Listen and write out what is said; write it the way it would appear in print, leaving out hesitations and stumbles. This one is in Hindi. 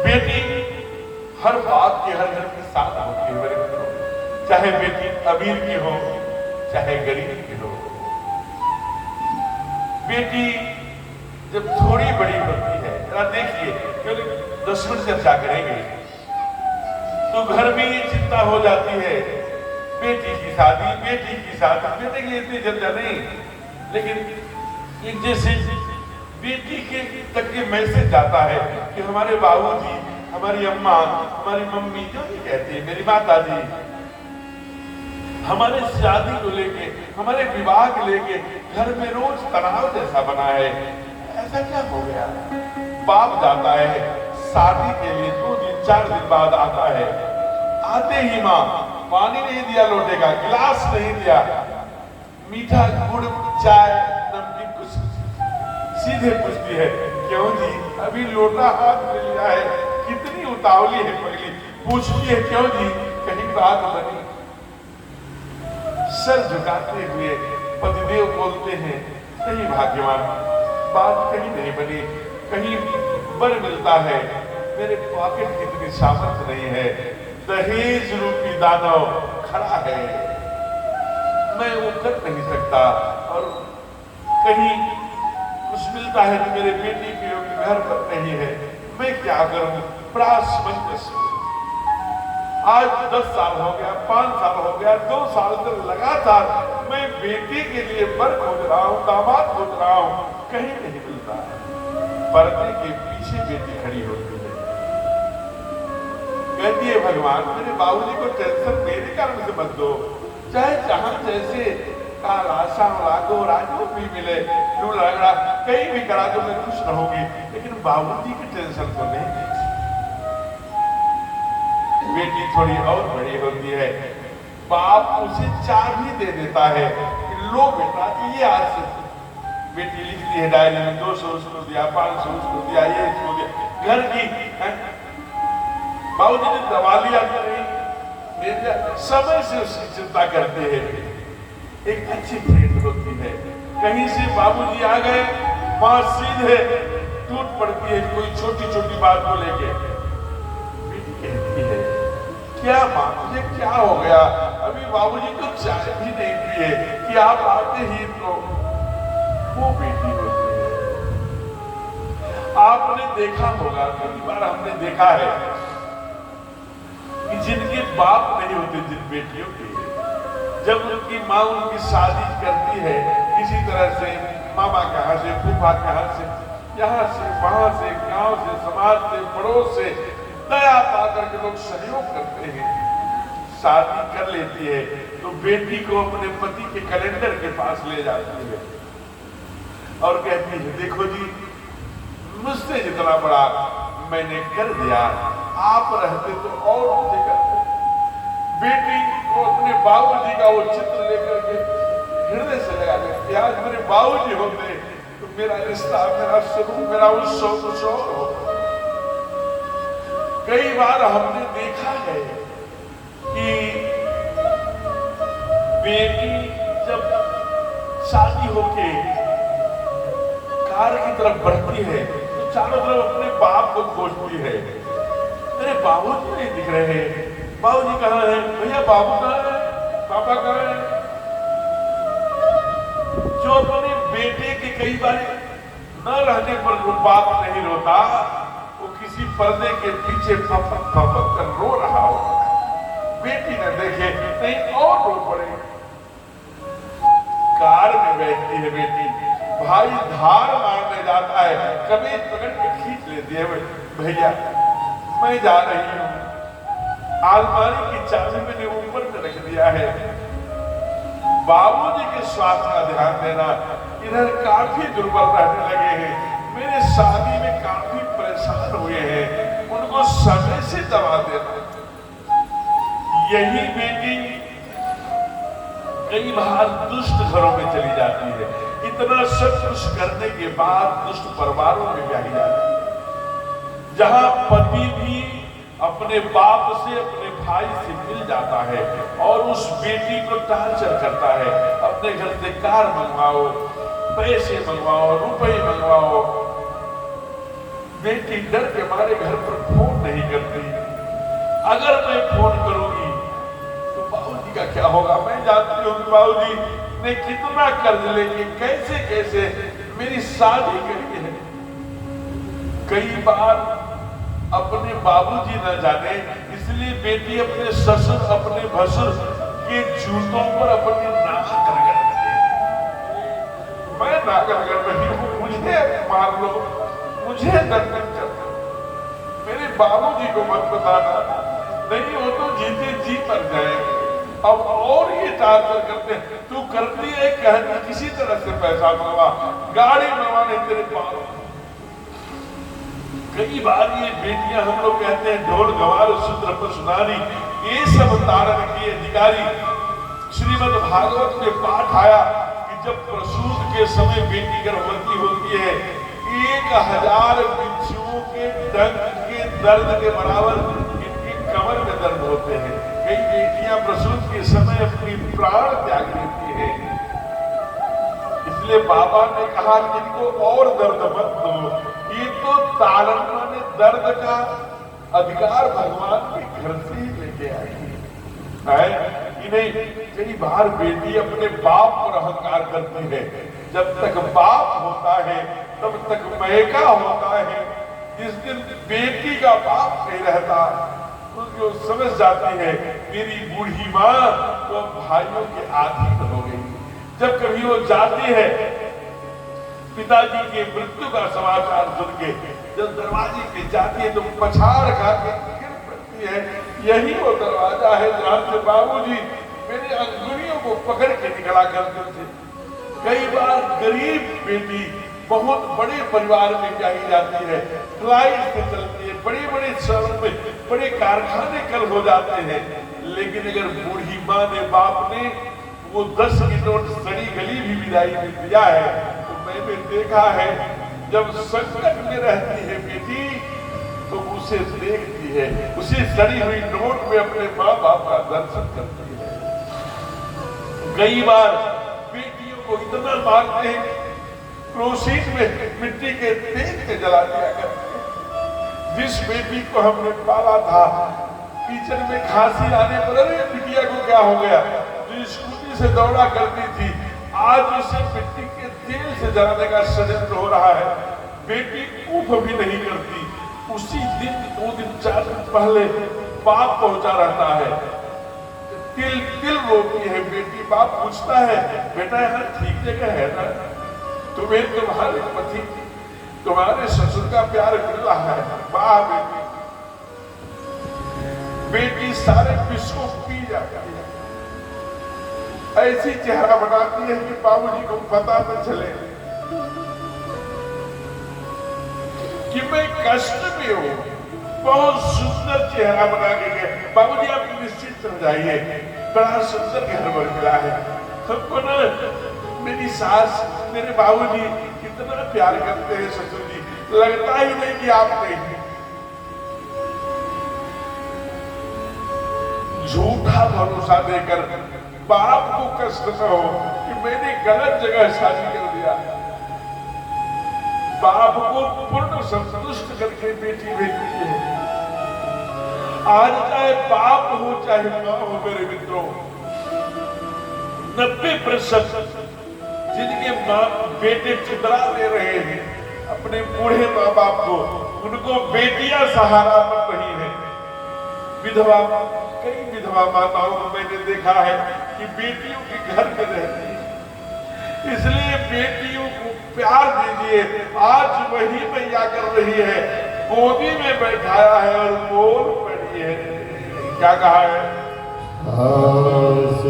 बेटी हर बात के हर घर के साथ होती है मेरे मित्रों, चाहे बेटी अमीर की हो चाहे गरीब की हो। बेटी जब थोड़ी बड़ी होती है, जरा देखिए, केवल 10 मिनट चर्चा करेंगे तो घर में ये चिंता हो जाती है, बेटी की शादी, बेटी की शादी। बेटे की इतनी चिंता नहीं, लेकिन एक जैसे बेटी के तक ये मैसेज जाता है कि हमारे बाबूजी, हमारी अम्मा, हमारी मम्मी जो भी कहती है, मेरी माता जी, हमारे शादी को लेके, हमारे विवाह को लेके घर में रोज तनाव जैसा बना है। ऐसा क्या हो गया? बाप जाता है शादी के लिए, 2 दिन 4 दिन बाद आता है, आते ही माँ पानी नहीं दिया लोटे का, गिलास नहीं दिया, मीठा गुड़ चाय नमकीन कुछ, सीधे पूछती है क्यों जी, अभी लोटा हाथ में लिया है, कितनी उतावली है। पगली पूछती है क्यों जी, कहीं बात बनी? सर झुकाते हुए पतिदेव बोलते हैं नहीं भाग्यवान, बात कहीं नहीं बनी, कहीं बर मिलता है, मेरे पॉकेट की इतनी सामर्थ्य नहीं है, दहेज रूपी दानव खड़ा है, मैं वो कर नहीं सकता, और कहीं कुछ मिलता है तो मेरे बेटी के लिए घर पर नहीं है, मैं क्या करूं? प्रासमंजस। आज 10 साल हो गया, 5 साल हो गया, 2 साल तक लगातार मैं बेटी के लिए बर खोज रहा हूं, दामाद खोज रहा हूं, कहीं नहीं मिलता। पर्दे के पीछे बेटी खड़ी होती है, कहती है भगवान मेरे बाबूजी को टेंशन मेरे कारण से मत दो, चाहे जहां जैसे काला सांवला गोरा जो भी मिले, लूला रगड़ा कहीं भी करा तो मैं खुश रहूंगी, लेकिन बाबूजी की टेंशन तो नहीं। बेटी थोड़ी और बड़ी होती है, बाप उसे चाबी दे देता है कि लो बेटा ये आज से। बेटी लिखती है डायरी में 200 उसको दिया, 500 उसको दिया, ये इसको दिया, घर की बाबूजी ने दवा लिया कि नहीं, समय से उसकी चिंता करते हैं। एक अच्छी फ्रेंड होती है, कहीं से बाबूजी आ गए, मां सीधे टूट पड़ती है कोई छोटी छोटी बात को लेके। बेटी कहती है क्या मां मुझे क्या हो गया, अभी बाबूजी तो चाय भी नहीं पिए कि आप आते ही तो। वो बेटी होती है, आपने देखा होगा, कई बार हमने देखा है कि जिनके बाप नहीं होते, जिन बेटियों के, जब उनकी माँ उनकी शादी करती है किसी तरह से, मामा कहाँ से, फूफा कहाँ से, यहाँ से वहां से, गांव से, समाज से, पड़ोस से दया पाकर के लोग सहयोग करते हैं, शादी कर लेती है तो बेटी को अपने पति के कैलेंडर के पास ले जाती है और कहती है देखो जी मुझसे जितना बड़ा मैंने कर दिया, आप रहते तो और मुझे करते। बेटी को अपने बाबूजी का वो चित्र लेकर के हृदय से लगा देती, आज मेरे बाबूजी होते तो मेरा रिश्ता, मेरा स्वरूप, मेरा उत्सव कुछ और हो। कई बार हमने देखा है कि बेटी जब शादी होके कार की तरफ बढ़ती है तो चारों तरफ अपने बाप को खोजती है, मेरे बाबूजी नहीं दिख रहे, बाबूजी कहाँ है, भैया बाबू कहाँ है, पापा कहाँ है। जो अपने बेटे के कई बार न रहने पर वो बाप नहीं रोता, वो किसी पर्दे के पीछे फपक फपक कर रो रहा होगा, बेटी न देखे नहीं और रो पड़े। कार में बैठती है बेटी, भाई धार मारने जाता है, कभी पकड़ के खींच लेती है, भैया मैं जा रही हूँ, अलमारी की चाबी मैंने ऊपर में रख दिया है, बाबूजी के स्वास्थ्य का ध्यान देना, इधर काफी दुर्बल रहने लगे हैं, मेरे शादी में काफी परेशान हुए हैं, उनको समय से दवा देना। यही बेटी कई बार दुष्ट घरों में चली जाती है, इतना सब कुछ करने के बाद दुष्ट परिवारों में ब्याही जाती है, जहां पति भी अपने बाप से, अपने भाई से मिल जाता है और उस बेटी को टार्चर करता है, अपने घर से कार मंगवाओ, पैसे मंगवाओ, रुपए मंगवाओ। बेटी डर के मारे घर पर फोन नहीं करती। अगर मैं फोन करूंगी तो बाबूजी का क्या होगा। मैं जानती हूँ कि बाबूजी ने कितना कर्ज लेके कैसे कैसे मेरी शादी करी है। कई बार अपने बाबूजी न जाने इसलिए बेटी अपने ससुर अपने भसुर के जूतों पर अपनी नाक रगड़ती है। मैं नाक रगड़ रही हूँ, मुझे मार लो, मुझे दंडन कर दो, मेरे बाबूजी को मत बताना, नहीं वो तो जीते जी मर जाएंगे। अब और ये टार्चर करते हैं, तू करती है कहती किसी तरह से पैसा मंगवा, गाड़ी मंगवाने तेरे पास। कई बार ये बेटियां हम लोग कहते हैं ढोल गवार सूत्र पर सुनारी, ये सब तारण के अधिकारी। श्रीमद् भागवत में पाठ आया कि जब प्रसूत के समय बेटी गर्भवती होती है 1000 बिच्छुओं के डंक के दर्द के बराबर इनकी कमर में दर्द होते हैं। कई बेटियां प्रसूत के समय अपनी प्राण त्याग देती है। इसलिए बाबा ने कहा कि इनको और दर्द मत दो, ये तो तारण माने दर्द का अधिकार भगवान के घर से ही लेके आई है। इन्हें कई बार बेटी अपने बाप पर अहंकार करती है। जब तक बाप होता है तब तक मैका होता है। जिस दिन बेटी का बाप नहीं रहता जो समझ जाती है मेरी बूढ़ी माँ तो भाइयों के अधीन हो गई। जब कभी वो जाती है पिताजी के मृत्यु का समाचार सुन के, जब दरवाजे पे जाती है तो पछाड़ खा के गिर पड़ती है। यही वो दरवाजा है जहां से बाबूजी मेरे अंगुलियों को पकड़ के निकला करते थे। कई बार गरीब बेटी बहुत बड़े परिवार में जाई जाती है, फ्लाइट से चलती है, बड़े बड़े शहरों में बड़े कारखाने कल हो जाते हैं। लेकिन अगर बूढ़ी माँ ने बाप ने वो 10 की नोट सड़ी गली भी विदाई में दिया है तो मैंने देखा है जब संकट में रहती है बेटी तो उसे देखती है, उसे सड़ी हुई नोट में अपने माँ बाप का दर्शन करती है। कई बार बेटियों को इतना मारते हैं क्रोसिन में मिट्टी के तेल के जला दिया करते हैं। जिस बेटी को हमने पाला था किचन में खांसी आने पर अरे बिटिया को क्या हो गया, जो स्कूटी से दौड़ा करती थी आज उसे मिट्टी के तेल से जलाने का षड्यंत्र हो रहा है। बेटी उफ भी नहीं करती। उसी दिन 2 दिन 4 दिन पहले बाप पहुंचा रहता है, तिल तिल रोती है बेटी। बाप पूछता है बेटा यहाँ ठीक जगह है ना, तुम्हें तुम्हारे पति तुम्हारे ससुर का प्यार मिल रहा है। वाह बेटी, बेटी सारे विश्व को पी जाती है, ऐसी चेहरा बनाती है कि बाबूजी को पता न चले कि मैं कष्ट में हूं। बहुत सुंदर चेहरा बना के गए। बाबूजी आप निश्चित हो जाइए, बड़ा सुंदर घर पर मिला है हमको ना। मेरी सास मेरे बाबूजी कितना प्यार करते हैं, ससुर जी लगता ही नहीं कि आप नहीं। झूठा भरोसा देकर बाप को कष्ट न हो कि मैंने गलत जगह शादी कर दिया। बाप को पूर्ण संतुष्ट करके बेटी भेजती है। आज चाहे बाप हो चाहे मां हो मेरे मित्रों, 90% जिनके मां बेटे ठुकरा दे रहे हैं अपने बूढ़े माँ बाप को, उनको बेटियां सहारा बन रही है। विधवा, कई विधवा माताओं को मैंने देखा है कि बेटियों के घर में रहती है। इसलिए बेटियों को प्यार दीजिए। आज वही मैया कर रही है, गोदी में बैठाया है और बोल पड़ी है। क्या कहा है?